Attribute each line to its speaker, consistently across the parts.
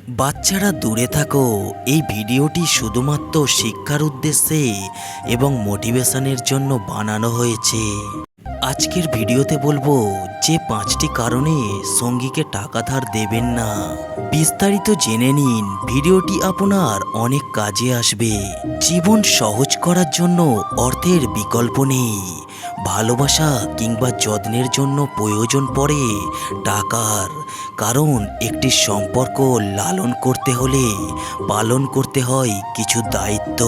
Speaker 1: বাচ্চারা দূরে থাকো, এই ভিডিওটি শুধুমাত্র শিক্ষার উদ্দেশ্যে এবং মোটিভেশনের জন্য বানানো হয়েছে। আজকের ভিডিওতে বলবো যে 5টি কারণে সঙ্গীকে টাকা ধার দেবেন না। বিস্তারিত জেনে নিন, ভিডিওটি আপনার অনেক কাজে আসবে। জীবন সহজ করার জন্য অর্থের বিকল্প নেই। ভালোবাসা কিংবা যত্নের জন্য প্রয়োজন পড়ে টাকার, কারণ একটি সম্পর্ক লালন করতে হলে পালন করতে হয় কিছু দায়িত্ব,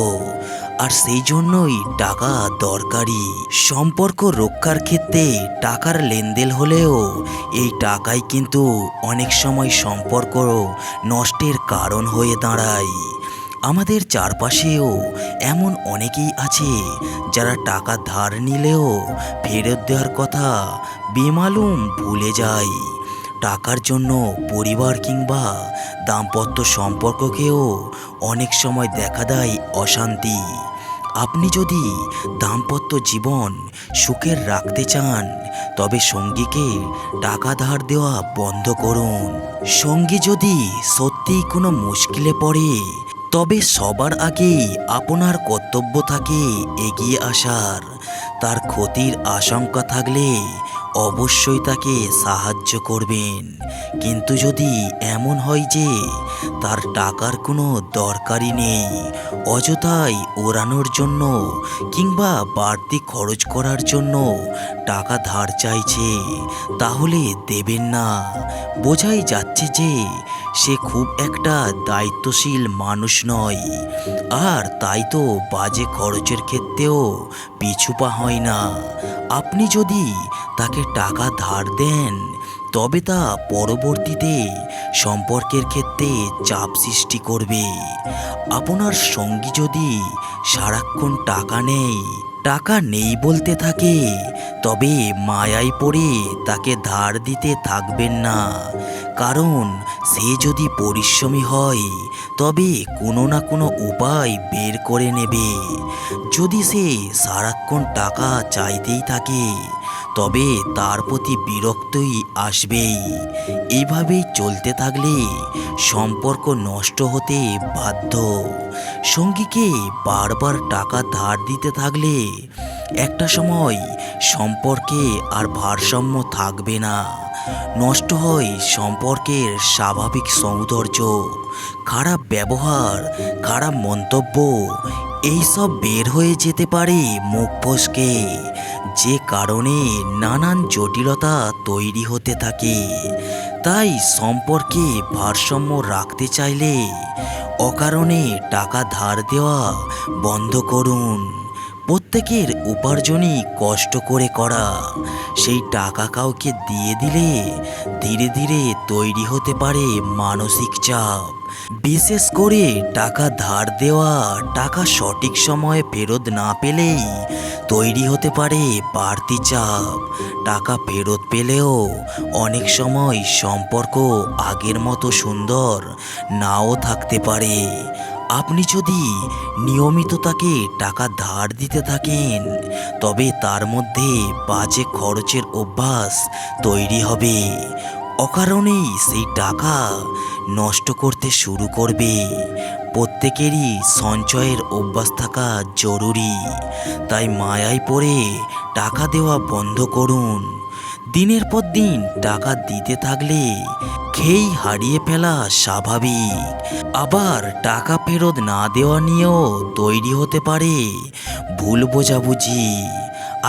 Speaker 1: আর সেই জন্যই টাকা দরকারি। সম্পর্ক রক্ষার ক্ষেত্রে টাকার লেনদেন হলেও এই টাকাই কিন্তু অনেক সময় সম্পর্ক নষ্টের কারণ হয়ে দাঁড়ায়। আমাদের চারপাশেও এমন অনেকেই আছে যারা টাকা ধার নিলেও ফেরত দেওয়ার কথা বেমালুম ভুলে যায়। টাকার জন্য পরিবার কিংবা দাম্পত্য সম্পর্ককেও অনেক সময় দেখা দেয় অশান্তি। আপনি যদি দাম্পত্য জীবন সুখের রাখতে চান, তবে সঙ্গীকে টাকা ধার দেওয়া বন্ধ করুন। সঙ্গী যদি সত্যিই কোনো মুশকিলে পড়ে, তবে সবার আগে আপনার কর্তব্য থাকে এগিয়ে আসার। তার ক্ষতির আশঙ্কা থাকলে অবশ্যই তাকে সাহায্য করবেন। কিন্তু যদি এমন হয় যে তার টাকার কোনো দরকারই নেই, অযথাই ওড়ানোর জন্য কিংবা বাড়তি খরচ করার জন্য টাকা ধার চাইছে, তাহলে দেবেন না। বোঝাই যাচ্ছে যে সে খুব একটা দায়িত্বশীল মানুষ নয়, আর তাই তো বাজে খরচের ক্ষেত্রেও পিছু পা হয় না। আপনি যদি তাকে টাকা ধার দেন, তবে তা পরবর্তীতে সম্পর্কের ক্ষেত্রে চাপ সৃষ্টি করবে। আপনার সঙ্গী যদি সারাক্ষণ টাকা নেই বলতে থাকে, তবে মায়ায় পড়ে তাকে ধার দিতে থাকবেন না। কারণ সে যদি পরিশ্রমী হয়, তবে কোনো না কোনো উপায় বের করে নেবে। যদি সে সারাক্ষণ টাকা চাইতেই থাকে, তবে তার প্রতি বিরক্তই আসবেই। এইভাবেই চলতে থাকলে সম্পর্ক নষ্ট হতে বাধ্য। সঙ্গীকে বারবার টাকা ধার দিতে থাকলে একটা সময় সম্পর্কে আর ভারসাম্য থাকবে না। নষ্ট হয় সম্পর্কের স্বাভাবিক সৌন্দর্য। খারাপ ব্যবহার, খারাপ মন্তব্য এইসব বের হয়ে যেতে পারে মুখ ফসকে, যে কারণে নানান জটিলতা তৈরি হতে থাকে। তাই সম্পর্কে ভারসাম্য রাখতে চাইলে অকারণে টাকা ধার দেওয়া বন্ধ করুন। প্রত্যেকের উপার্জনই কষ্ট করে করা। সেই টাকা কাউকে দিয়ে দিলে ধীরে ধীরে তৈরি হতে পারে মানসিক চাপ। বিশেষ করে টাকা ধার দেওয়া টাকা সঠিক সময়ে ফেরত না পেলেই তৈরি হতে পারে বাড়তি চাপ। টাকা ফেরত পেলেও অনেক সময় সম্পর্ক আগের মতো সুন্দর নাও থাকতে পারে। আপনি যদি নিয়মিত তাকে টাকা ধার দিতে থাকেন, তবে তার মধ্যে বাজে খরচের অভ্যাস তৈরি হবে। অকারণেই সেই টাকা নষ্ট করতে শুরু করবে। প্রত্যেকেরই সঞ্চয়ের অভ্যাস থাকা জরুরি। তাই মায়ায় পড়ে টাকা দেওয়া বন্ধ করুন। দিনের পর দিন টাকা দিতে থাকলে খেই হারিয়ে ফেলা স্বাভাবিক। আবার টাকা ফেরত না দেওয়া নিয়েও তৈরি হতে পারে ভুল বোঝাবুঝি।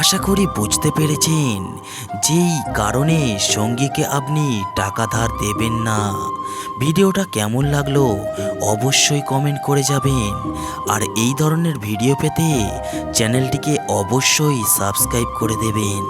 Speaker 1: আশা করি বুঝতে পেরেছেন যেই কারণে সঙ্গীকে আপনি টাকা ধার দেবেন না। ভিডিওটা কেমন লাগলো অবশ্যই কমেন্ট করে যাবেন। আর এই ধরনের ভিডিও পেতে চ্যানেলটিকে অবশ্যই সাবস্ক্রাইব করে দেবেন।